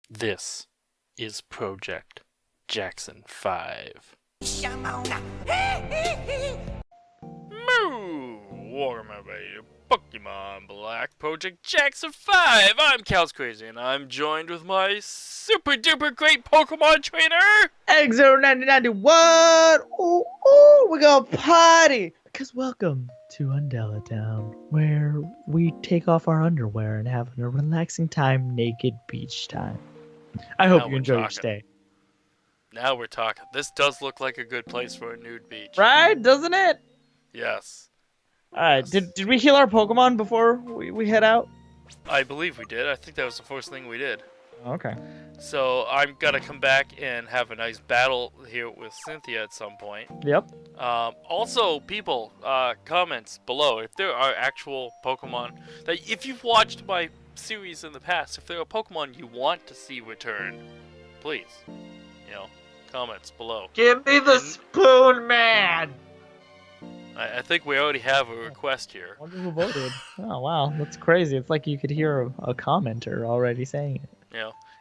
This is Project Jackson 5. Moo! Welcome everybody to Pokemon Black Project Jackson 5! I'm Cal's Crazy and I'm joined with my super duper great Pokemon trainer! X09091! Ooh, ooh, we gonna party! Because welcome to Undella Town, where we take off our underwear and have a relaxing time, naked beach time. I hope Now you we're enjoy your talking. stay. Now we're talking. This does look like a good place for a nude beach. Right? Doesn't it? Yes. Alright, Yes. did we heal our Pokemon before we head out? I believe we did. I think that was the first thing we did. Okay. So I'm gonna come back and have a nice battle here with Cynthia at some point. Yep. Also, people, comments below if there are actual Pokemon that, if you've watched my series in the past, if there are Pokemon you want to see return, please, comments below. Give me the spoon, man! I think we already have a request here. Wonder who voted. Oh, wow. That's crazy. It's like you could hear a commenter already saying it.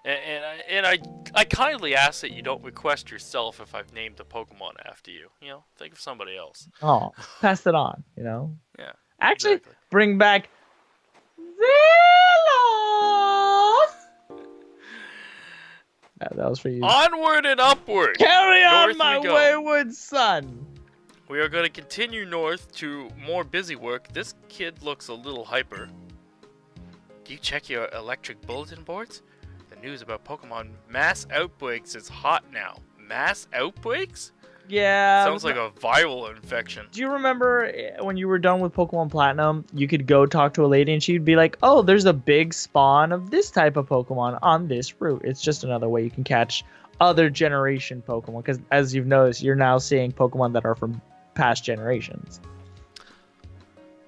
And I kindly ask that you don't request yourself if I've named a Pokemon after you. Think of somebody else. Oh, pass it on, Yeah. Actually, Exactly. bring back Zelos! That was for you. Onward and upward! Carry on, North my we go. wayward son! We are going to continue north to more busy work. This kid looks a little hyper. Do you check your electric bulletin boards? The news about Pokemon mass outbreaks is hot now. Mass outbreaks? Yeah. Sounds like a viral infection. Do you remember when you were done with Pokemon Platinum, you could go talk to a lady and she'd be like, oh, there's a big spawn of this type of Pokemon on this route. It's just another way you can catch other generation Pokemon. Because as you've noticed, you're now seeing Pokemon that are from past generations.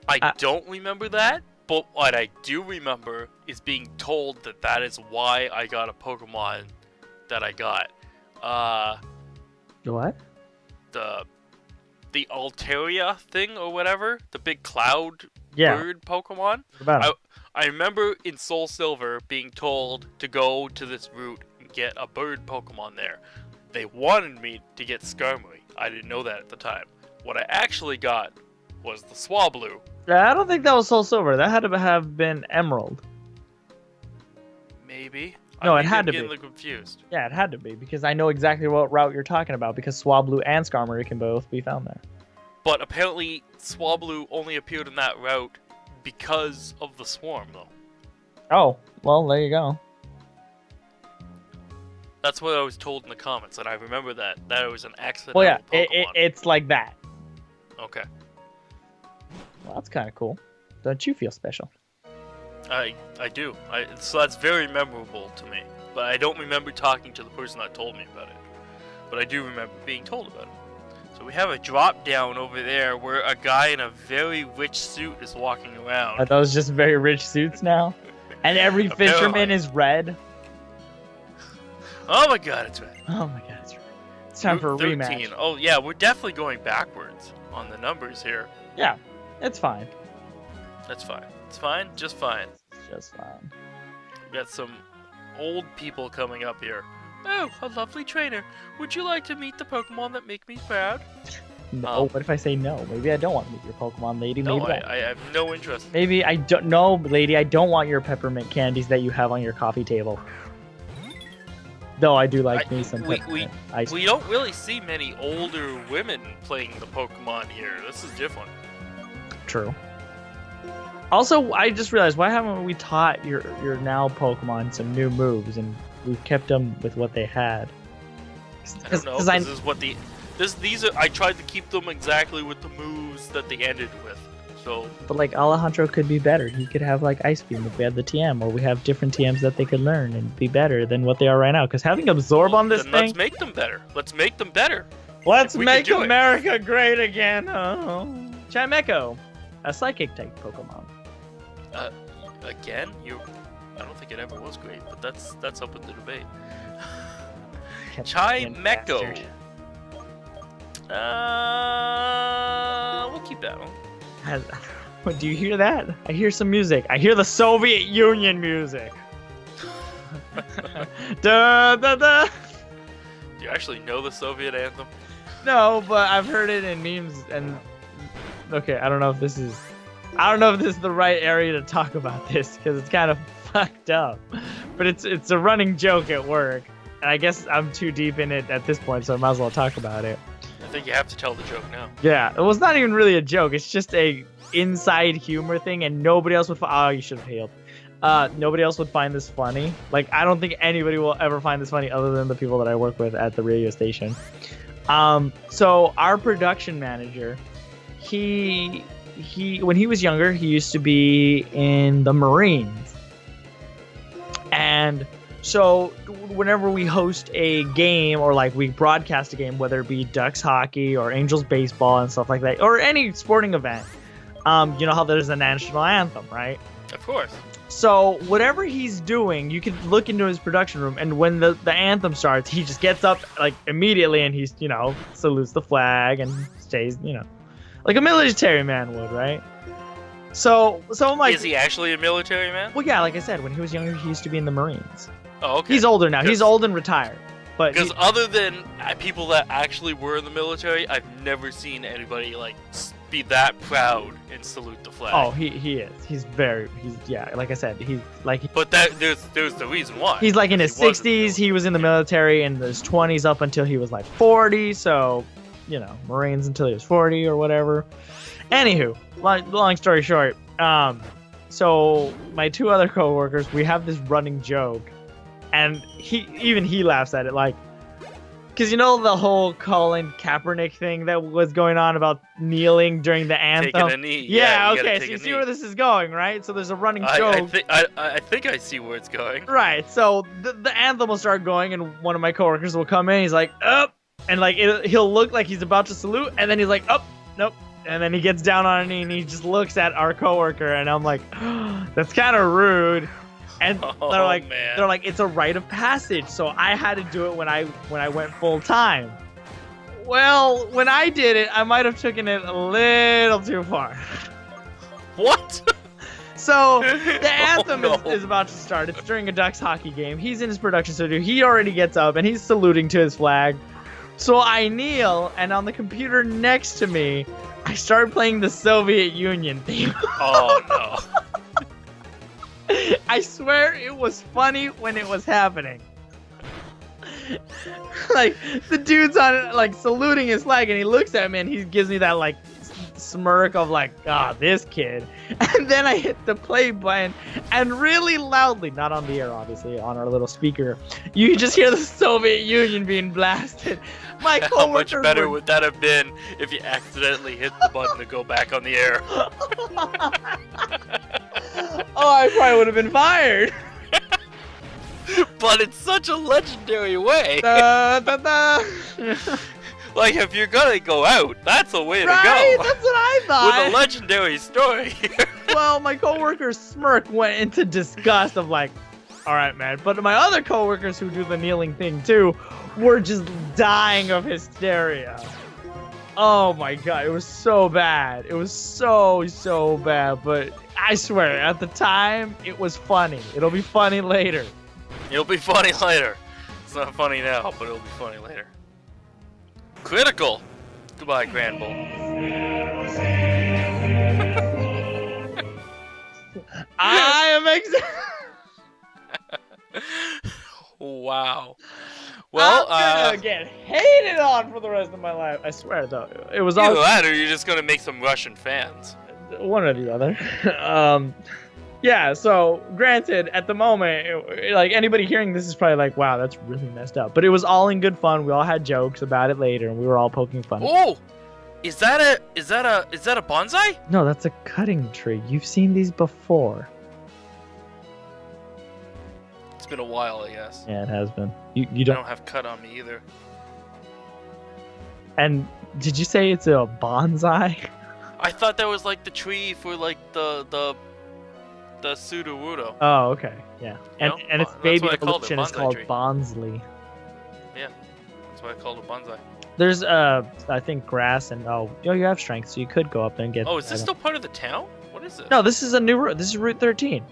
I don't remember that, but what I do remember is being told that that is why I got a Pokemon that I got. What? The Altaria thing or whatever, the big cloud bird Pokemon. What about it? I remember in Soul Silver being told to go to this route and get a bird Pokemon there. They wanted me to get Skarmory. I didn't know that at the time. What I actually got was the Swablu. I don't think that was Soul Silver. That had to have been Emerald. Maybe. No, it Maybe had I'm to getting be. a little confused. Yeah, it had to be, because I know exactly what route you're talking about, because Swablu and Skarmory can both be found there. But apparently, Swablu only appeared in that route because of the swarm, though. Oh, well, there you go. That's what I was told in the comments, and I remember that it was an accident. Well, yeah, Pokemon. it's like that. Okay. Well, that's kind of cool. Don't you feel special? I do. So that's very memorable to me. But I don't remember talking to the person that told me about it. But I do remember being told about it. So we have a drop down over there where a guy in a very rich suit is walking around. Are those just very rich suits now? And every fisherman is red? Oh my god, it's red. Oh my god, it's red. It's time for a Route rematch. 13. Oh yeah, we're definitely going backwards on the numbers here. Yeah, it's fine. That's fine. It's fine, just fine. It's just fine. We got some old people coming up here. Oh, a lovely trainer. Would you like to meet the Pokemon that make me proud? No, what if I say no? Maybe I don't want to meet your Pokemon, lady. No, Maybe I have no interest. Maybe I don't. No, lady, I don't want your peppermint candies that you have on your coffee table. Though I do like me some peppermint ice We don't really see many older women playing the Pokemon here. This is different. True. Also, I just realized, why haven't we taught your now Pokemon some new moves, and we've kept them with what they had? I don't know. This is what these are. I tried to keep them exactly with the moves that they ended with. So. But like Alejandro could be better. He could have like Ice Beam if we had the TM, or we have different TMs that they could learn and be better than what they are right now. Because having Absorb on this then thing. Let's make them better. Let's make them better. Let's we make can do America great again. Oh. Chimecho, a psychic type Pokemon. Again, I don't think it ever was great, but that's up with the debate. Chimecho. We'll keep that one. Do you hear that? I hear some music. I hear the Soviet Union music. Da, da, da. Do you actually know the Soviet anthem? No, but I've heard it in memes and okay, I don't know if this is the right area to talk about this because it's kind of fucked up. But it's a running joke at work. And I guess I'm too deep in it at this point, so I might as well talk about it. I think you have to tell the joke now. Yeah, it was not even really a joke. It's just a inside humor thing, and nobody else would. Oh, you should have hailed. Nobody else would find this funny. Like, I don't think anybody will ever find this funny other than the people that I work with at the radio station. So our production manager, he when he was younger, he used to be in the Marines, and so whenever we host a game or like we broadcast a game, whether it be Ducks hockey or Angels baseball and stuff like that, or any sporting event, you know how there's a national anthem, right? Of course. So whatever he's doing, you can look into his production room, and when the anthem starts, he just gets up like immediately and he's, you know, salutes the flag and stays, you know, like a military man would, right? So I'm like, is he actually a military man? well, yeah, like I said, when he was younger, he used to be in the Marines. Oh, okay. He's older now. He's old and retired. But because other than people that actually were in the military, I've never seen anybody like be that proud and salute the flag. oh, he is. He's yeah. Like I said, he's like. But there's the reason why. He's like in his 60s. He was in the military in his 20s up until he was like 40. So, you know, Marines until he was 40 or whatever. Anywho, long story short, so my two other coworkers, we have this running joke, and he laughs at it, like, because you know the whole Colin Kaepernick thing that was going on about kneeling during the anthem. Taking a knee. Yeah, you okay. So you see where this is going, right? So there's a running joke. I think I see where it's going. Right. So the anthem will start going, and one of my coworkers will come in. He's like, up, and like he'll look like he's about to salute, and then he's like, up, nope. And then he gets down on a knee and he just looks at our coworker, and I'm like, oh, that's kind of rude. And they're like, it's a rite of passage. So I had to do it when I went full time. Well, when I did it, I might have taken it a little too far. What? So the anthem is about to start. It's during a Ducks hockey game. He's in his production studio. He already gets up and he's saluting to his flag. So I kneel, and on the computer next to me, I started playing the Soviet Union theme. Oh, no. I swear it was funny when it was happening. Like, the dude's on it, like, saluting his flag, and he looks at me, and he gives me that, like, smirk of, like, this kid. And then I hit the play button, and really loudly, not on the air, obviously, on our little speaker, you just hear the Soviet Union being blasted. My coworkers How much better would that have been if you accidentally hit the button to go back on the air? Oh, I probably would have been fired. But it's such a legendary way. Da, da, da. Like, if you're gonna go out, that's a way Right? to go. That's what I thought. With a legendary story here. Well, my coworker's smirk went into disgust of like, all right, man. But my other coworkers who do the kneeling thing too were just dying of hysteria. Oh my god, it was so bad. It was so bad. But I swear, at the time, it was funny. It'll be funny later. It'll be funny later. It's not funny now, but it'll be funny later. Critical. Goodbye, Grand Bull. I am Wow. Well, I'm gonna get hated on for the rest of my life. I swear, though, it was all either that, or you're just gonna make some Russian fans. one or the other. Yeah. So, granted, at the moment, like anybody hearing this is probably like, "Wow, that's really messed up." But it was all in good fun. We all had jokes about it later, and we were all poking fun. Oh, is that a bonsai? No, that's a cutting tree. You've seen these before. It's been a while, I guess. Yeah, it has been. You I don't. don't have cut on me either. And did you say it's a bonsai? I thought that was like the tree for like the Sudowoodo. Oh, okay, yeah. And No? and its That's baby what I called it, evolution is bonsai called tree. Bonsley. Yeah, that's why I called it bonsai. There's I think grass and you have strength, so you could go up there and get. Oh, is this still part of the town? What is this? No, this is a new route. This is Route 13.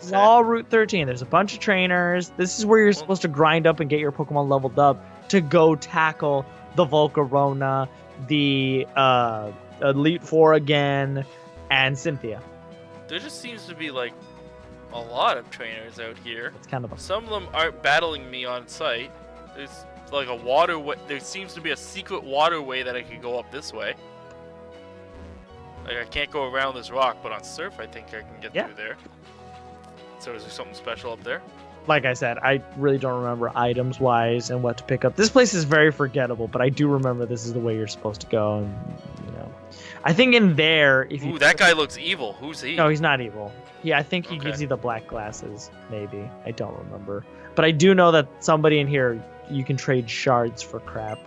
This is all Route 13. There's a bunch of trainers. This is where you're supposed to grind up and get your Pokemon leveled up to go tackle the Volcarona, the Elite Four again, and Cynthia. There just seems to be like a lot of trainers out here. It's kind of Some of them aren't battling me on site. There's like a waterway. There seems to be a secret waterway that I could go up this way. Like I can't go around this rock, but on surf I think I can get through there. So is there something special up there? Like I said, I really don't remember items wise and what to pick up. This place is very forgettable, but I do remember this is the way you're supposed to go. And you know, I think in there, if you that guy looks evil. Who's he? No, he's not evil. Yeah, I think he gives you the black glasses. Maybe I don't remember, but I do know that somebody in here you can trade shards for crap.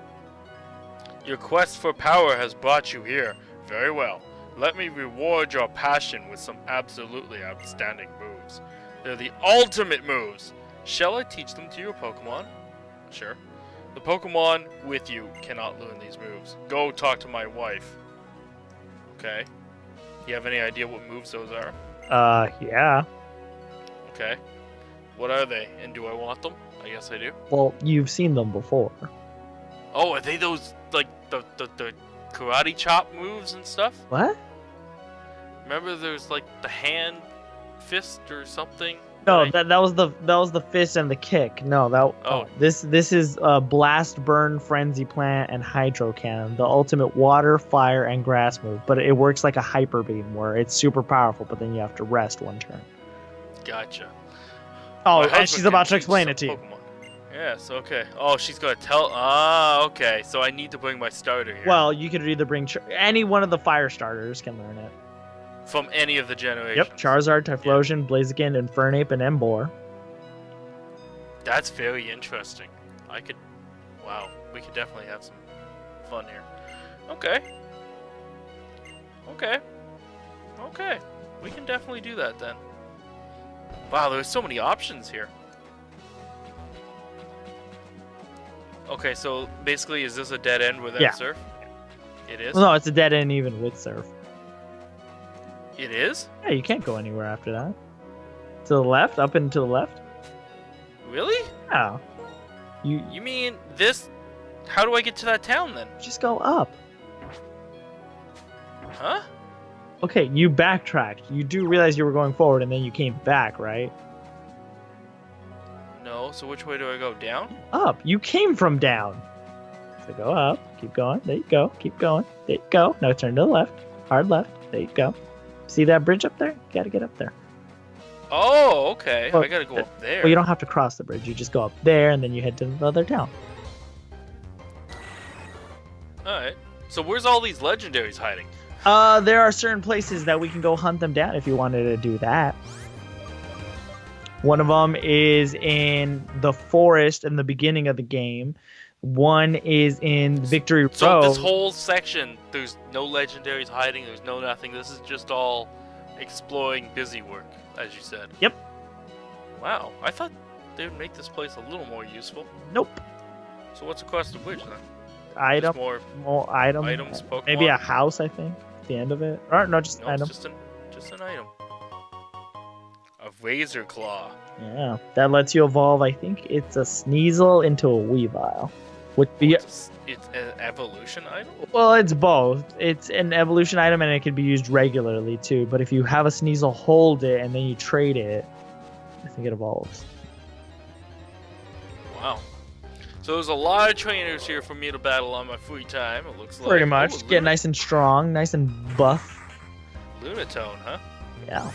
Your quest for power has brought you here. Very well. Let me reward your passion with some absolutely outstanding moves. They're the ultimate moves. Shall I teach them to your Pokemon? Sure. The Pokemon with you cannot learn these moves. Go talk to my wife. Okay. You have any idea what moves those are? Yeah. Okay. What are they, and do I want them? I guess I do. Well, you've seen them before. Oh, are they those, like, the karate chop moves and stuff? What? Remember there's, like, the hand fist or something? No, that was the fist and the kick. No, this is blast, burn, frenzy plant, and hydro cannon, the ultimate water, fire, and grass move. But it works like a hyper beam, where it's super powerful, but then you have to rest one turn. Gotcha. Oh, and she's about to explain it to you. Yes, okay. Oh, she's gonna tell. Ah, okay. So I need to bring my starter here. Well, you could either bring any one of the fire starters can learn it. From any of the generations. Yep, Charizard, Typhlosion, Blaziken, Infernape, and Emboar. That's very interesting. Wow, we could definitely have some fun here. Okay. We can definitely do that then. Wow, there's so many options here. Okay, so basically, is this a dead end without surf? It is? Well, no, it's a dead end even with surf. It is? Yeah, you can't go anywhere after that. To the left? Up and to the left? Really? Yeah. You mean this? How do I get to that town then? Just go up. Huh? Okay, you backtracked. You do realize you were going forward and then you came back, right? No, so which way do I go? Down? Up. You came from down. So go up. Keep going. There you go. Keep going. There you go. Now turn to the left. Hard left. There you go. See that bridge up there? You gotta get up there. Oh, okay. Well, I gotta go up there. Well, you don't have to cross the bridge. You just go up there and then you head to the other town. Alright. So where's all these legendaries hiding? There are certain places that we can go hunt them down if you wanted to do that. One of them is in the forest in the beginning of the game. One is in Victory Road. So this whole section, there's no legendaries hiding, there's no nothing. This is just all exploring busy work, as you said. Yep. Wow, I thought they would make this place a little more useful. Nope. So what's across the bridge then? Item. More items. Items, Pokemon? Maybe a house, I think, at the end of it. Or no, just an item. Just an item. A Razor Claw. Yeah, that lets you evolve. I think it's a Sneasel into a Weavile. Would be it's an evolution item? Well, it's both. It's an evolution item and it can be used regularly too. But if you have a Sneasel, hold it and then you trade it, I think it evolves. Wow. So there's a lot of trainers here for me to battle on my free time. It looks like pretty much. Get nice and strong, nice and buff. Lunatone, huh? Yeah.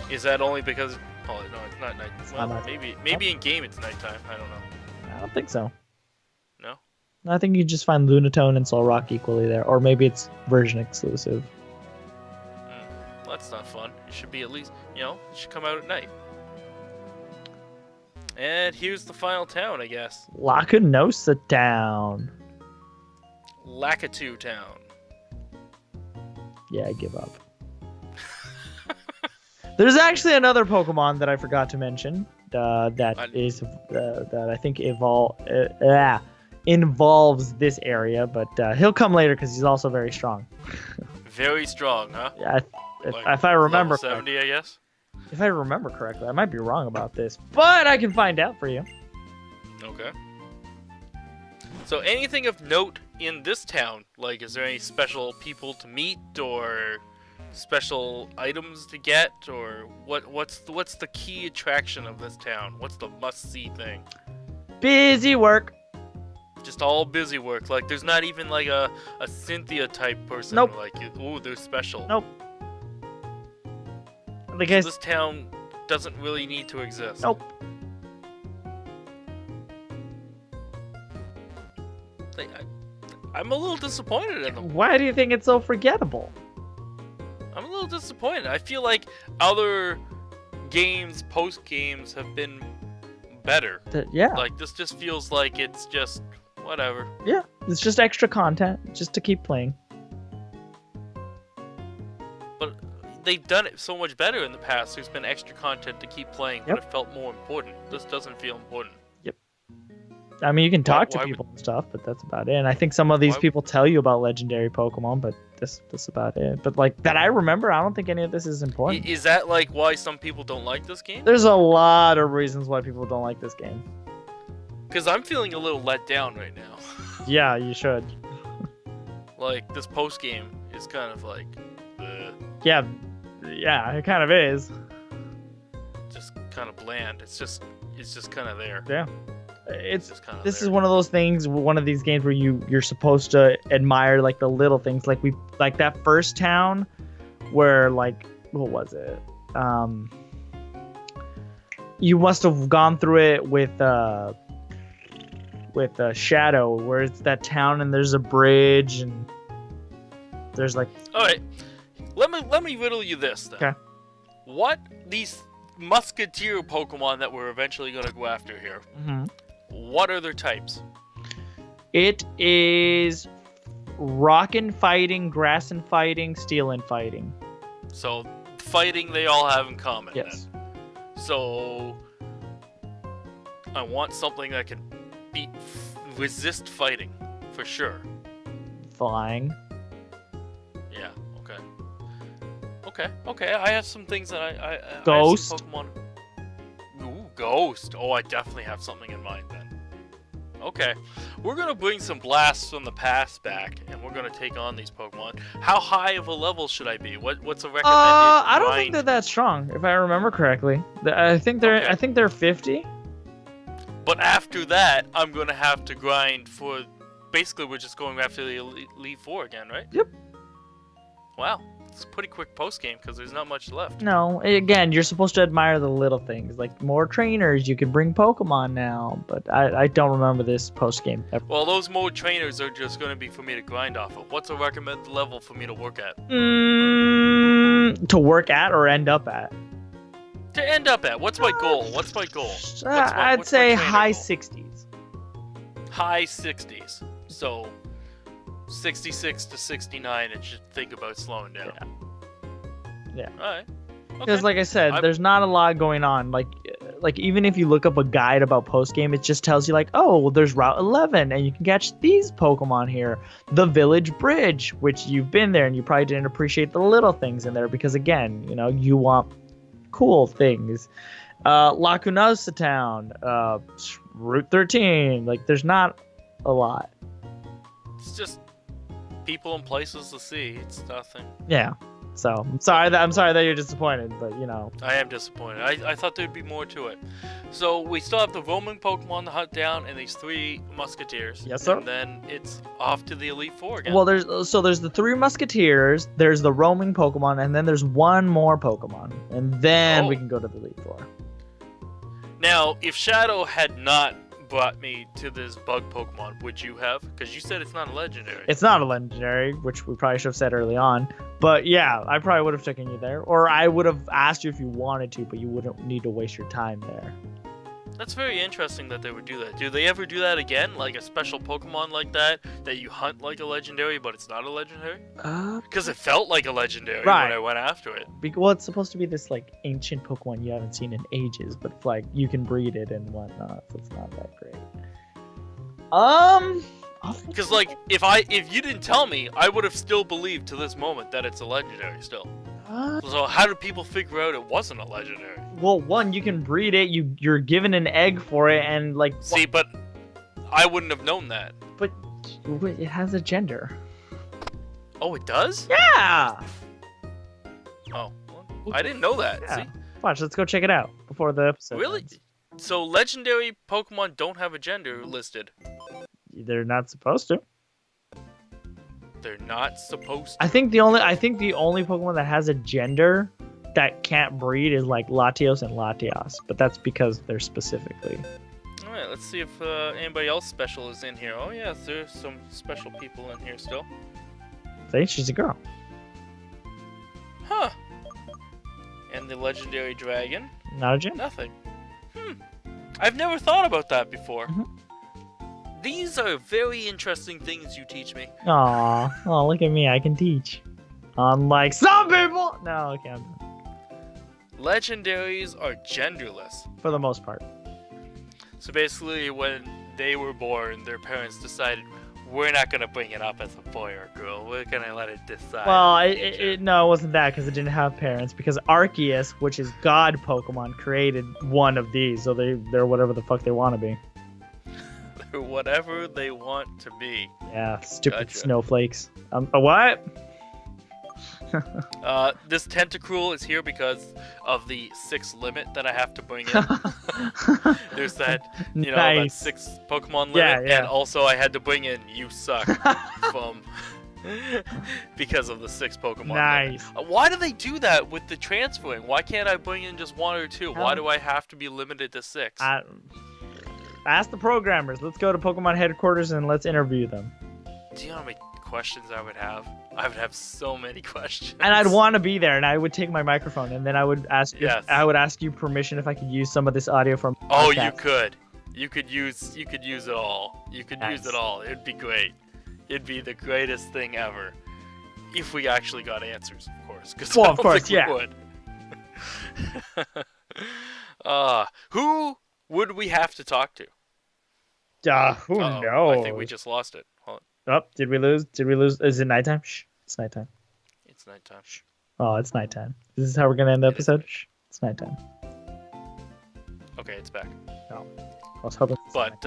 Is that only because? Oh no, it's not night. Well, not maybe in game it's nighttime. I don't know. I don't think so. No. I think you just find Lunatone and Solrock equally there, or maybe it's version exclusive. Well, that's not fun. It should be at least, it should come out at night. And here's the final town, I guess. Lacunosa Town. Lakitu Town. Yeah, I give up. There's actually another Pokemon that I forgot to mention that I think involves this area, but he'll come later because he's also very strong. Very strong, huh? Yeah, if I remember level 70, I guess. If I remember correctly, I might be wrong about this, but I can find out for you. Okay. So anything of note in this town? Like, is there any special people to meet, or special items to get, or what's the key attraction of this town? What's the must-see thing? Busy work. Just all busy work. Like, there's not even like a Cynthia type person. Nope. Like, ooh, they're special. Nope. Like So this town doesn't really need to exist. Nope. Like, I'm a little disappointed in them. Why do you think it's so forgettable? I'm a little disappointed. I feel like other games, post games, have been better. Yeah. Like, this just feels like it's just whatever. Yeah. It's just extra content, just to keep playing. But they've done it so much better in the past. There's been extra content to keep playing, but Yep. it felt more important. This doesn't feel important. I mean, you can talk to why people and stuff, but that's about it. And I think some of these Why- people tell you about legendary Pokemon, but that's about it. But like that I remember, I don't think any of this is important. Is that like why some people don't like this game? There's a lot of reasons why people don't like this game. Because I'm feeling a little let down right now. Yeah, you should. Like, this post game is kind of like, Yeah, it kind of is. just kind of bland. It's just kind of there. Yeah. It's just kind of This there. is one of those things, one of these games where you're supposed to admire like the little things, like that first town where like what was it? You must have gone through it with Shadow, where it's that town and there's a bridge and there's like. All right, let me riddle you this then. Okay. What these musketeer Pokemon that we're eventually gonna go after here? Mhm. What are their types? It is rockin' fighting, grassin' fighting, steelin' fighting. So fighting, they all have in common. Yes. Then. So I want something that can resist fighting, for sure. Flying. Yeah. Okay. I have some things that I Ghost. I have some Pokemon. Ooh, Ghost. Oh, I definitely have something in mind then. Okay, we're gonna bring some blasts from the past back, and we're gonna take on these Pokemon. How high of a level should I be? What's a recommended? I don't think grind? they're that strong, if I remember correctly. I think they're Okay. I think they're 50. But after that, I'm gonna have to grind for. Basically, we're just going after the Elite Four again, right? Yep. Wow, it's a pretty quick post game because there's not much left. No, again, you're supposed to admire the little things, like more trainers. You can bring Pokemon now, but I don't remember this post game ever. Well, those more trainers are just gonna be for me to grind off of. What's a recommended level for me to work at? To work at or end up at? To end up at? What's my goal? What's my goal? I'd what's my say trainer high goal? 60s. High 60s. So 66 to 69, it should think about slowing down. Yeah. Alright. Because, like I said, I'm- there's not a lot going on. Like even if you look up a guide about post game, it just tells you like, oh, well, there's Route 11, and you can catch these Pokemon here. The Village Bridge, which you've been there, and you probably didn't appreciate the little things in there because, again, you know, you want cool things. Lacunosa Town, Route 13. Like, there's not a lot. It's just people and places to see. It's nothing. Yeah. So I'm sorry that you're disappointed, but you know. I am disappointed. I thought there'd be more to it. So we still have the roaming Pokemon to hunt down and these 3 Musketeers. Yes, sir. And then it's off to the Elite Four again. Well, there's the 3 Musketeers, there's the roaming Pokemon, and then there's one more Pokemon, and then we can go to the Elite Four. Now, if Shadow had not brought me to this bug Pokemon, would you have? Because you said it's not a legendary. It's not a legendary, which we probably should have said early on. But yeah, I probably would have taken you there, or I would have asked you if you wanted to, but you wouldn't need to waste your time there. That's very interesting that they would do that. Do they ever do that again? Like a special Pokemon like that you hunt like a legendary, but it's not a legendary? Because it felt like a legendary Right. when I went after it. Well, it's supposed to be this like ancient Pokemon you haven't seen in ages, but it's like you can breed it and whatnot, so it's not that great. Because like if you didn't tell me, I would have still believed to this moment that it's a legendary still. So how did people figure out it wasn't a legendary? Well, one, you can breed it. You're given an egg for it, and like. See, but I wouldn't have known that. But it has a gender. Oh, it does? Yeah. Oh, well, I didn't know that. Yeah. See? Watch, let's go check it out before the episode. Really? ends. So legendary Pokemon don't have a gender listed. They're not supposed to. They're not supposed to. I think the only Pokemon that has a gender that can't breed is like Latios and Latias, but that's because they're specifically. All right, let's see if anybody else special is in here. Oh yes, there's some special people in here still. Say she's a girl. Huh. And the legendary dragon? Not a gender. Nothing. I've never thought about that before. Mhm. These are very interesting things you teach me. Aw, oh, look at me, I can teach. Unlike some people. No, okay, I'm done. Legendaries are genderless. For the most part. So basically, when they were born, their parents decided, we're not going to bring it up as a boy or girl. We're going to let it decide. Well, no, it wasn't that because it didn't have parents. Because Arceus, which is God Pokemon, created one of these, so they're whatever the fuck they want to be. They're whatever they want to be. Yeah, stupid Gotcha. snowflakes. A what? This Tentacruel is here because of the 6 limit that I have to bring in. There's that, that Nice. 6 Pokemon limit, Yeah, yeah. and also I had to bring in You Suck from because of the 6 Pokemon Nice. limit. Why do they do that with the transferring? Why can't I bring in just 1 or 2? Why do I have to be limited to 6? Ask the programmers. Let's go to Pokemon headquarters and let's interview them. Do you know how many questions I would have? I would have so many questions. And I'd want to be there, and I would take my microphone, and then I would ask. Yes. I would ask you permission if I could use some of this audio from. Oh, you podcast. could. You could use it all. You could use Nice. it all. It'd be great. It'd be the greatest thing ever. If we actually got answers, of course. Well, of course, yeah. Would. Who would we have to talk to? Who Uh-oh, knows? I think we just lost it. Hold on. Oh, did we lose? Did we lose? Is it nighttime? Shh. It's nighttime. It's nighttime. Oh, it's nighttime. Is this how we're gonna end the It is. episode? Shh. It's nighttime. Okay, it's back. I was hoping. But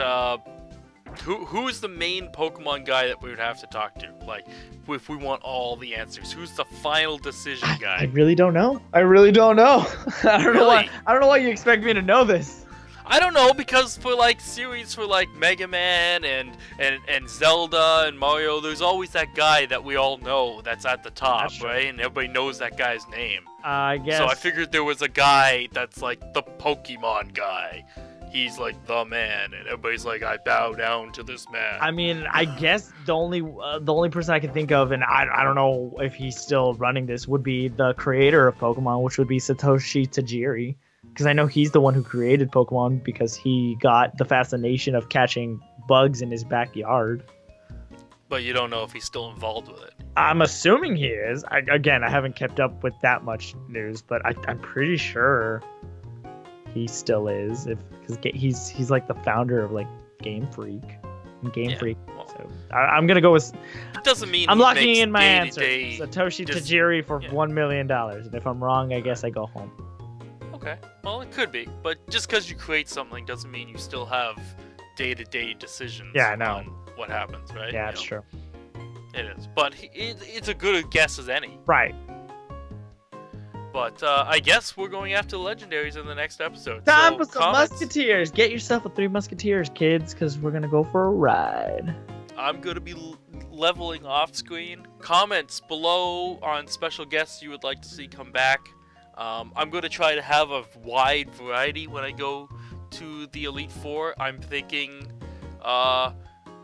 who's the main Pokemon guy that we would have to talk to? Like, if we want all the answers, who's the final decision I guy? really don't know. I really don't know. I don't know why. Really? I don't know why you expect me to know this. I don't know, because for like series for like Mega Man and Zelda and Mario, there's always that guy that we all know that's at the top, That's true. right? And everybody knows that guy's name. I guess. So I figured there was a guy that's like the Pokemon guy. He's like the man, and everybody's like, I bow down to this man. I mean, I guess the only person I can think of, and I don't know if he's still running this, would be the creator of Pokemon, which would be Satoshi Tajiri. Because I know he's the one who created Pokemon because he got the fascination of catching bugs in his backyard. But you don't know if he's still involved with it. I'm assuming he is. I haven't kept up with that much news, but I'm pretty sure he still is. Because he's like the founder of like Game Freak. And Game Yeah, Freak. well. So I'm gonna go with. It doesn't mean I'm he locking makes in my answer. day-to-day Satoshi just- Tajiri for yeah. $1 million. And if I'm wrong, I guess I go home. Okay, well, it could be, but just because you create something doesn't mean you still have day-to-day decisions Yeah, I know. on what happens, right? Yeah, You that's know, true. It is, but it's a good guess as any. Right. But I guess we're going after legendaries in the next episode. Time so for some comments, musketeers. Get yourself a 3 musketeers, kids, because we're gonna go for a ride. I'm going to be leveling off screen. Comments below on special guests you would like to see come back. I'm going to try to have a wide variety when I go to the Elite Four. I'm thinking,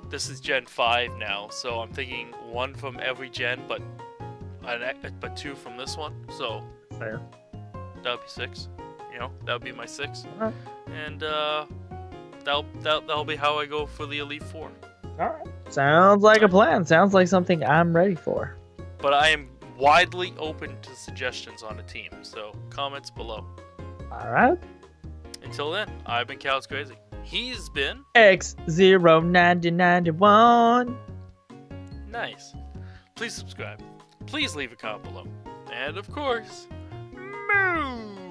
this is Gen 5 now, so I'm thinking 1 from every gen, but 2 from this one. So Fair. that would be 6. That would be my 6. Alright. And that'll be how I go for the Elite Four. Alright. Sounds like a plan. Sounds like something I'm ready for. But I am widely open to suggestions on a team, so comments below. Alright. Until then, I've been Cows Crazy. He's been X09091. nice. Please subscribe. Please leave a comment below. And of course, moo!